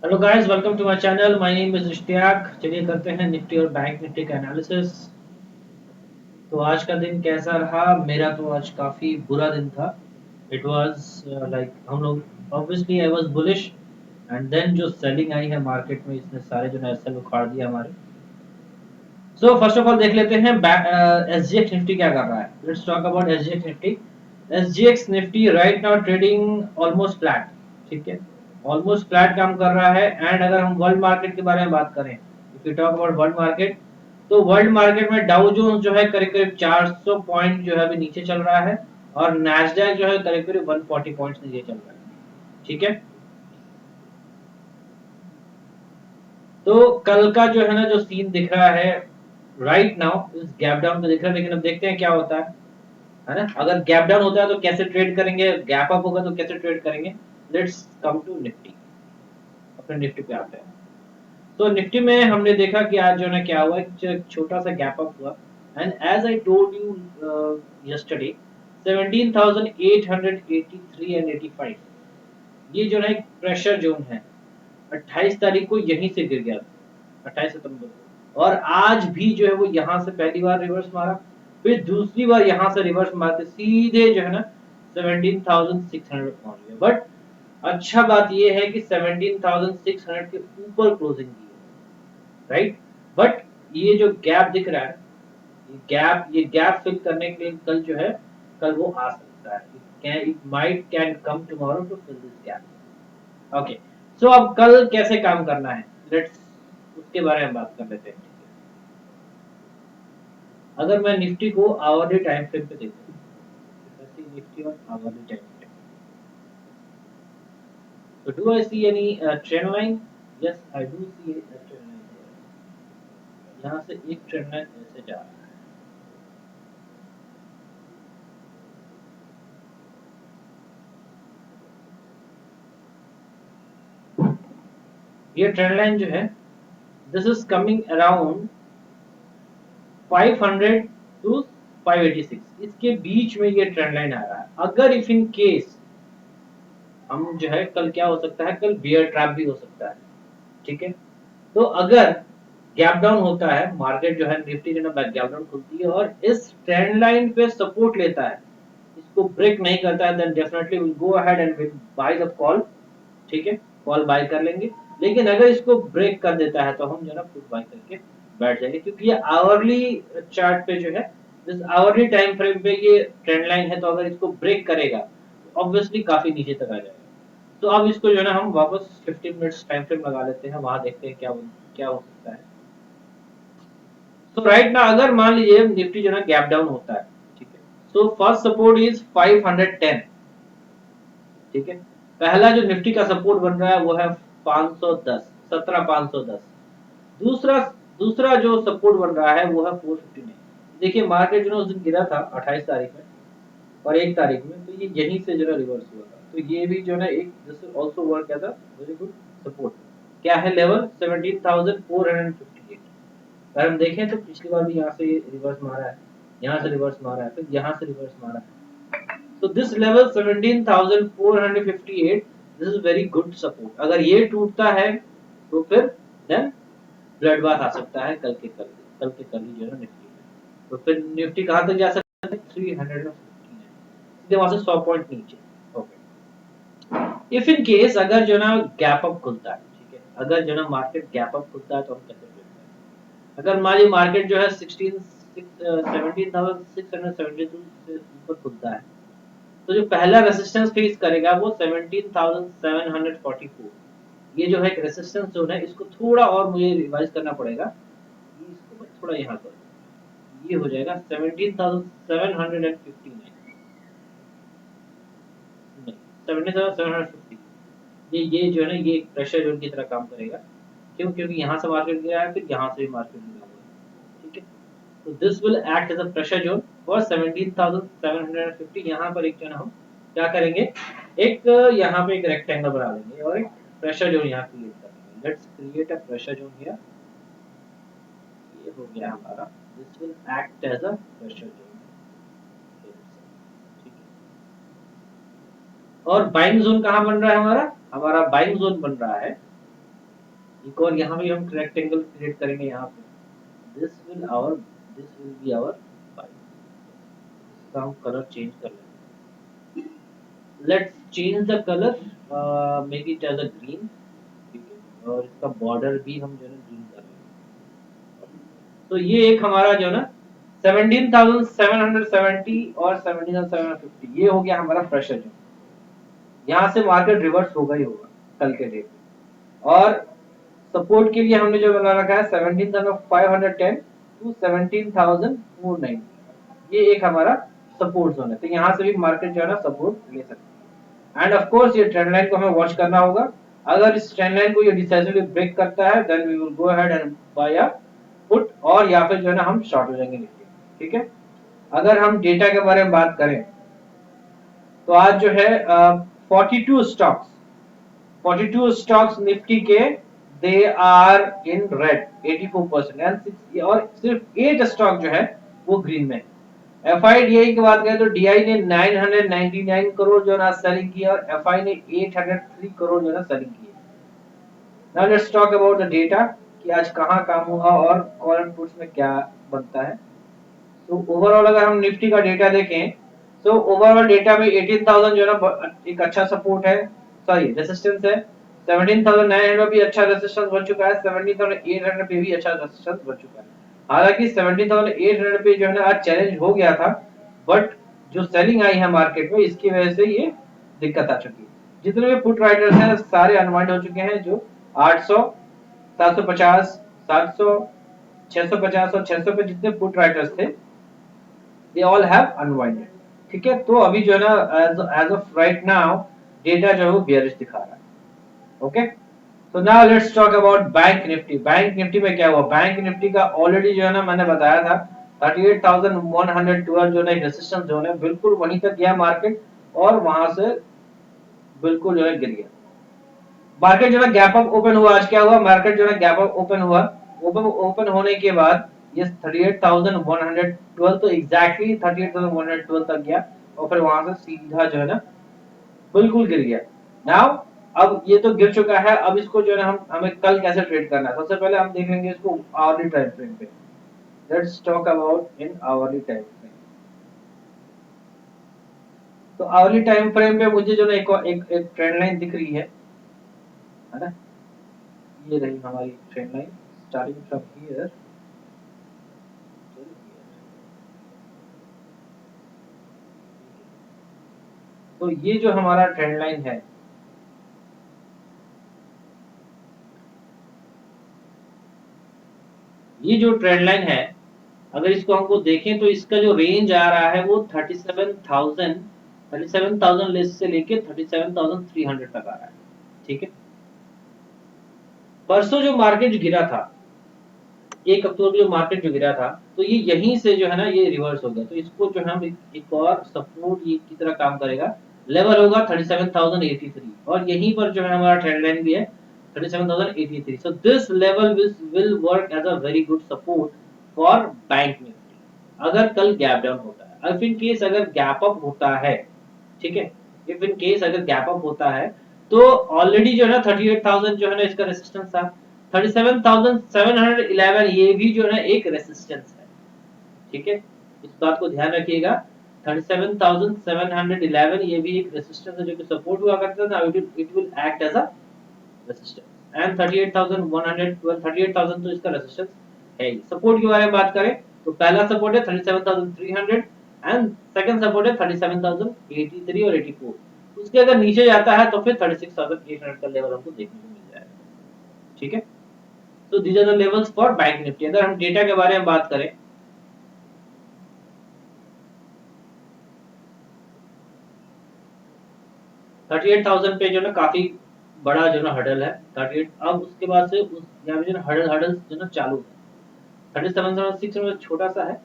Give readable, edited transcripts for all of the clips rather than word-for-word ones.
Hello guys, welcome to my channel. My name is Ishtiyaq. चलिए करते हैं निफ्टी और बैंक निफ्टी का एनालिसिस। तो आज का दिन कैसा रहा? मेरा तो आज काफी बुरा दिन था। इट वाज लाइक हम लोग obviously I was bullish and then जो सेलिंग आई है मार्केट में, इसने सारे जो है सेल उखाड़ दिया हमारे। सो फर्स्ट ऑफ ऑल देख लेते हैं एसजीएक्स निफ्टी क्या कर रहा है। Let's talk about SGX Nifty. SGX Nifty right now trading almost flat. ठीक है, ऑलमोस्ट फ्लैट काम कर रहा है। एंड अगर हम वर्ल्ड मार्केट के बारे में बात करें, if you talk about world market, तो वर्ल्ड मार्केट में डाउ जोन्स जो है करीब करीब 400 पॉइंट जो है अभी नीचे चल रहा है, और नैस्डैक जो है करीब करीब 140 पॉइंट्स नीचे चल रहा है। ठीक है, तो कल का जो है ना जो सीन दिख रहा है राइट नाउ इस गैप डाउन पे दिख रहा है, लेकिन अब देखते हैं क्या होता है ना। अगर गैप डाउन होता है तो कैसे ट्रेड करेंगे, गैप अप होगा तो कैसे ट्रेड करेंगे। Let's come to Nifty. अपने निफ्टी पे आते हैं। तो निफ्टी में हमने देखा कि आज जो है क्या हुआ, एक छोटा सा गैप अप हुआ। And as I told you yesterday, 17,883 and 85, ये जो है एक प्रेशर जोन है। 28 तारीख को यहीं से गिर गया था, 28 सितंबर को। और आज भी जो है वो यहाँ से पहली बार रिवर्स मारा, फिर दूसरी बार यहाँ से रिवर्स मारते सीधे जो है ना 17,600 पहुंच गया। बट अच्छा बात ये है कि 17,600 के ऊपर क्लोजिंग की है, राइट। बट ये जो गैप दिख रहा है, ये गैप फिल करने के लिए कल जो है, कल वो आ सकता है। It might can come tomorrow to fill this gap. Okay, so अब कल कैसे काम करना है, लेट्स उसके बारे में बात कर लेते हैं। ठीक है, अगर मैं निफ्टी को आवरली टाइम फ्रेम पे देखूं, निफ्टी और आवरली टाइम फ्रेम, तो do I see any trend line? Yes, I do see a trend line. यहाँ से एक ट्रेंड लाइन ऐसे जा रहा है। ये ट्रेंड लाइन जो है, this is coming around 500 to 586, इसके बीच में ये ट्रेंड लाइन आ रहा है। अगर इफ इन केस हम जो है, कल क्या हो सकता है, कल बियर ट्रैप भी हो सकता है। ठीक है, तो अगर गैप डाउन होता है, मार्केट जो है निफ्टी जो है गैप डाउन खुलती है और इस ट्रेंड लाइन पे सपोर्ट लेता है, इसको ब्रेक नहीं करता है, then definitely will go ahead and will buy the call. ठीक है, कॉल बाय कर लेंगे। लेकिन अगर इसको ब्रेक कर देता है तो हम जो है ना पुट बाय करके बैठ जाएंगे, क्योंकि ये आवरली चार्ट पे जो है, जिस आवरली टाइम फ्रेम पे ये ट्रेंड लाइन है, तो अगर इसको ब्रेक करेगा तो ऑब्वियसली काफी नीचे तक आ जाएगा। तो अब इसको जो है ना हम वापस 15 मिनट्स टाइम फ्रेम लगा लेते हैं, वहां देखते हैं क्या हो सकता है। तो राइट ना, अगर मान लीजिए निफ्टी जो है ना गैप डाउन होता है, ठीक है, सो फर्स्ट सपोर्ट इज 510। ठीक है, पहला जो निफ्टी का सपोर्ट बन रहा है वो है 510, 17,510। दूसरा दूसरा जो सपोर्ट बन रहा है वो है 459। देखिए मार्केट जो है उस दिन गिरा था 28 तारीख में और 1 तारीख में, तो ये यहीं से जो है रिवर्स हुआ था। तो ये भी जो है ना एक this also work as a very good support. क्या है लेवल? 17,458। अगर हम देखें तो पिछली बार भी यहाँ से रिवर्स मारा है, यहाँ से रिवर्स मारा है, फिर यहाँ से रिवर्स मारा है। So this level 17,458, this is very good support। अगर ये टूटता है तो फिर देन ब्लड बाथ आ सकता है कल के कल ही जो है निफ्टी में। तो फिर निफ्टी कहाँ तक जा सकता है? 359, सीधे वहां से 100 पॉइंट नीचे। ओके, इफ इन केस अगर जो ना गैप अप खुलता है, ठीक है, अगर जो ना मार्केट गैप अप खुलता है तो हम कैसे ट्रेड करें? अगर मान लीजिए मार्केट जो है 17,672 से ऊपर खुलता है, तो जो पहला रेजिस्टेंस फेस करेगा वो 17,744। ये जो है एक रेजिस्टेंस जोन है, इसको थोड़ा और मुझे रिवाइज करना पड़ेगा। इसको मैं थोड़ा यहाँ कर दूं। ये हो जाएगा 17,759, नहीं 17,750। ये जो है ना ये एक प्रेशर जोन की तरह काम करेगा। क्यों? क्योंकि यहाँ से मार्केट गया है, फिर यहाँ से भी मार्केट गिरा हुआ है। ठीक है, तो this will act as a pressure zone for 17,750। यहाँ पर एक जो है ना हम क्या करेंगे, एक यहाँ पे एक रेक्टेंगल बना लेंगे और एक प्रेशर जोन यहाँ क्रिएट कर लेंगे। Let's create a pressure zone here. ये हो गया हमारा, this will act as a pressure zone. ठीक है, और बाइंग जोन कहाँ बन रहा है हमारा? हमारा बाइंग जोन बन रहा है एक और यहाँ भी हम रेक्टेंगल क्रिएट करेंगे यहाँ पे। This will be our buy. इसका हम कलर चेंज कर लेंगे। Let's change the colour, make it as a green. ठीक है, और इसका बॉर्डर भी हम जो है ग्रीन कर लेंगे। तो ये एक हमारा जो है ना 17,770 और 17,750 ये हो गया हमारा फ्रेशर जो। यहाँ से मार्केट रिवर्स होगा ही होगा कल के डेट में। और सपोर्ट के लिए हमने जो बना रखा है 17,510 टू 17,490, ये एक हमारा सपोर्ट जोन है। तो यहाँ से भी मार्केट जो है ना सपोर्ट ले सकती है। एंड ऑफ कोर्स ये ट्रेंड लाइन को हमें वॉच करना होगा। अगर इस ट्रेंड लाइन को ये डिसाइसिवली ब्रेक करता है then we will go ahead and buy a put, और या फिर जो है ना हम शॉर्ट हो जाएंगे निफ्टी। ठीक है, अगर हम डेटा के बारे में बात करें तो आज जो है 42 स्टॉक्स 42 स्टॉक्स निफ्टी के they are in red 84% and और सिर्फ 8 स्टॉक जो है वो ग्रीन में है। एफआईडीआई की बात करें तो डीआई ने 999 करोड़ जो है ना सेलिंग की और एफआई ने 803 करोड़ जो है ना सेलिंग की। Now let's talk about the data कि आज कहाँ काम हुआ और कॉल एंड पुट्स में क्या बनता है। तो ओवरऑल अगर हम निफ्टी का डेटा देखें तो ओवरऑल डेटा में 18,000 जो है ना एक अच्छा सपोर्ट है, सॉरी रेजिस्टेंस है। 17,900 भी अच्छा रेजिस्टेंस बन चुका है, 17,800 पे भी अच्छा रेजिस्टेंस बन चुका है। हालांकि 17,800 पे जो है ना आज चैलेंज हो गया था, बट जो सेलिंग आई है मार्केट में इसकी वजह से ये दिक्कत आ चुकी है। जितने भी पुट राइटर्स हैं सारे अनवाइंड हो चुके हैं, जो 800 750 700 650 और 600 पे जितने पुट राइटर्स थे they all have unwinded। ठीक है, तो अभी जो है ना as of right now data जो है वो bearish दिखा रहा है। ओके, तो now let's talk about bank Nifty. Bank Nifty में क्या हुआ, बैंक निफ्टी का ऑलरेडी जो है ना मैंने बताया था 38,112 जो है रेजिस्टेंस जोन है, बिल्कुल वहीं तक गया मार्केट और वहां से बिल्कुल जो है गिर गया मार्केट। जो है गैप अप ओपन हुआ, आज क्या हुआ मार्केट जो है गैप अप ओपन हुआ। ओपन होने के बाद ये 38,112 तो एग्जैक्टली 38,112 तक गया और फिर वहां से सीधा जो है ना बिल्कुल गिर गया। नाउ अब ये तो गिर चुका है, अब इसको जो है ना हम हमें कल कैसे ट्रेड करना है। सबसे पहले हम देखेंगे इसको आवरली टाइम फ्रेम पे। Let's talk about in hourly time frame. तो आवरली टाइम फ्रेम पे मुझे जो है एक ट्रेंड लाइन दिख रही है ना। ये रही हमारी trend line starting from here. तो ये जो हमारा ट्रेंड लाइन है, ये जो ट्रेंड लाइन है अगर इसको हमको देखें तो इसका जो रेंज आ रहा है वो 37,000 लेस से लेके 37,300 तक आ रहा है। ठीक है, परसों जो मार्केट गिरा था 1 अक्टूबर जो मार्केट जो गिरा था, तो ये यहीं से जो है ना ये रिवर्स हो गया। तो इसको जो है हम एक और सपोर्ट ये की तरह काम करेगा, लेवल होगा 37,083 और यहीं पर जो है हमारा ट्रेंड लाइन भी है 37,083। So this level will work as a very good support for bank Nifty अगर कल गैप डाउन होता है। इफ इन केस अगर गैप अप होता है, ठीक है, इफ इन केस अगर गैप अप होता है तो ऑलरेडी जो है ना 38,000 जो है ना इसका रेजिस्टेंस था, 37,711 ये भी जो है एक रेजिस्टेंस है। ठीक है, इस बात को ध्यान रखिएगा, 37,711 ये भी एक रेजिस्टेंस है जो कि सपोर्ट हुआ करता था, it will act as a resistance. And 38,112 38,000 तो इसका रेजिस्टेंस है ही। सपोर्ट के बारे में बात करें तो पहला सपोर्ट है 37,300 एंड सेकंड सपोर्ट है 37,083 और 84। उसके अगर नीचे जाता है तो फिर 36,800 का लेवल हमको देखने को मिल जाएगा। ठीक है, तो these are the levels for bank Nifty. अगर हम डेटा के बारे में बात करें 38,000 पे जो ना काफी बड़ा जो ना हडल है 38। अब उसके बाद से उस यहाँ पे जो हडल जो ना चालू है 37,600 में छोटा सा है,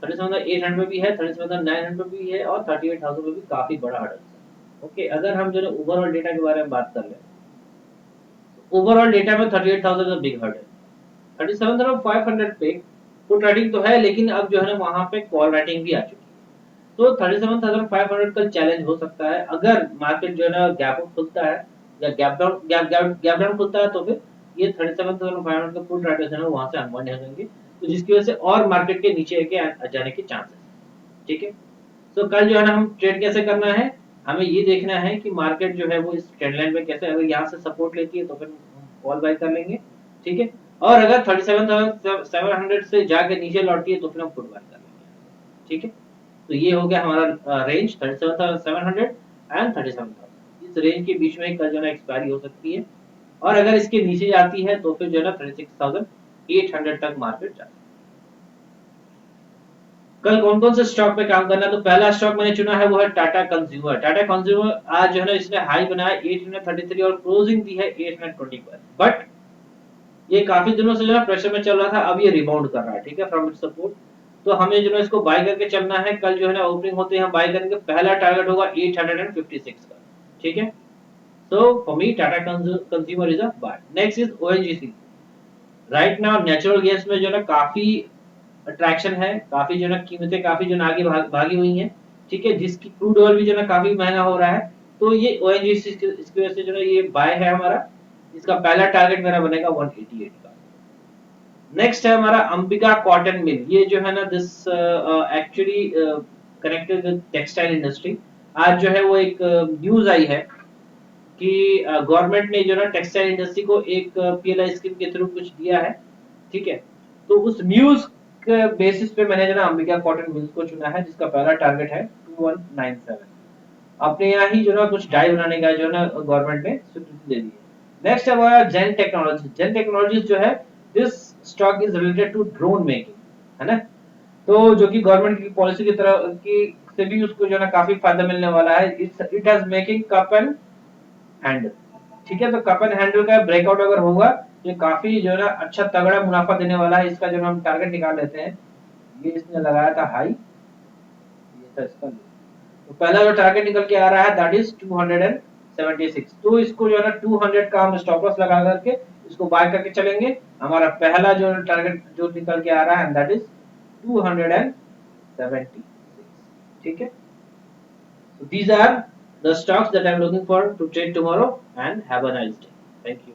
37,800 भी है, 37,900 भी है और 38,000 में भी काफी बड़ा हडल है। ओके, अगर हम जो ना ओवरऑल डेटा के बारे में बात कर ले, ओवरऑल डेटा में 38,000 का बिग हर्ड है। 37,500 पे पुट राइटिंग तो है, लेकिन अब जो है ना वहां पे कॉल राइटिंग भी आ चुकी है। तो 37,500 का चैलेंज हो सकता है अगर मार्केट जो है ना गैप अप खुलता है या गैप डाउन खुलता है तो फिर ये 37,500 का फुल टारगेट है ना वहां से अनवाइंड हो जाएंगे, तो जिसकी वजह से और मार्केट के नीचे के जाने के चांसेस, ठीक है। तो कल जो है ना हम ट्रेड कैसे करना है, हमें ये देखना है कि मार्केट जो है वो इस ट्रेंड लाइन में कैसे, अगर यहाँ से सपोर्ट लेती है तो फिर हम कॉल बाय कर लेंगे, ठीक है। और अगर 37,700 से जाके नीचे लौटती है तो फिर हम पुट बाय कर लेंगे, ठीक है। तो ये हो गया हमारा रेंज 37,700 एंड 37,000, इस रेंज के बीच में कल जो है एक्सपायरी हो सकती है। और अगर इसके नीचे जाती है तो फिर जो है ना 36,800 तक मार्केट जाती है। कल कौन कौन से स्टॉक पे काम करना है, तो पहला स्टॉक मैंने चुना है वो है टाटा कंज्यूमर। टाटा कंज्यूमर आज जो है ना इसने हाई बनाया 833 और क्लोजिंग दी है 820 पर, बट ये काफी दिनों से जो है प्रेशर में चल रहा था, अब ये रिबाउंड कर रहा है, ठीक है, फ्रॉम इट्स सपोर्ट। तो हमें जो है इसको बाय करके चलना है, कल जो है ना ओपनिंग होते हैं बाय करेंगे, पहला टारगेट होगा 856 का, ठीक है। So for me Tata consumer is a buy. Next is ONGC. Right now natural gas में जो है ना काफी अट्रैक्शन है, काफी जो है ना कीमतें काफी जो है ना आगे भागी हुई हैं, ठीक है, जिसकी क्रूड ऑयल भी जो है ना काफी महंगा हो रहा है। तो ये ओएनजीसी इसकी वजह से जो है ये बाय है हमारा। इसका पहला टारगेट मेरा बनेगा 188 का। नेक्स्ट है हमारा अंबिका कॉटन मिल। ये जो है ना this actually connected with textile industry. आज जो है वो एक न्यूज आई है कि गवर्नमेंट ने जो है ना टेक्सटाइल इंडस्ट्री को एक पीएलआई स्कीम के थ्रू कुछ दिया है, ठीक है। तो उस न्यूज के बेसिस पे मैंने जो ना अंबिका कॉटन मिल्स को चुना है, जिसका पहला टारगेट है 2197। अपने यहाँ ही जो ना कुछ डाई बनाने का जो ना गवर्नमेंट ने स्वीकृति दे दी है। नेक्स्ट है हमारा जेन टेक्नोलॉजी। जेन टेक्नोलॉजीज जो है this stock is related to drone making, है ना। तो जो कि गवर्नमेंट की पॉलिसी की तरह की से भी उसको जो ना काफी फायदा मिलने वाला है। It has making cup and handle, ठीक है। तो कप एंड हैंडल का ब्रेकआउट अगर होगा, ये काफी जो है ना अच्छा तगड़ा मुनाफा देने वाला है। इसका जो हम टारगेट निकाल लेते हैं, ये इसने लगाया था हाई, ये था इसका लो। तो पहला जो टारगेट निकल के आ रहा है दैट इज 276। तो इसको जो है ना 200 का हम स्टॉप लॉस लगा करके इसको बाय करके चलेंगे। हमारा पहला जो टारगेट जो निकल के आ रहा है दैट इज 276, ठीक है। So these are the stocks that I'm looking for to trade tomorrow, and have a nice day. Thank you.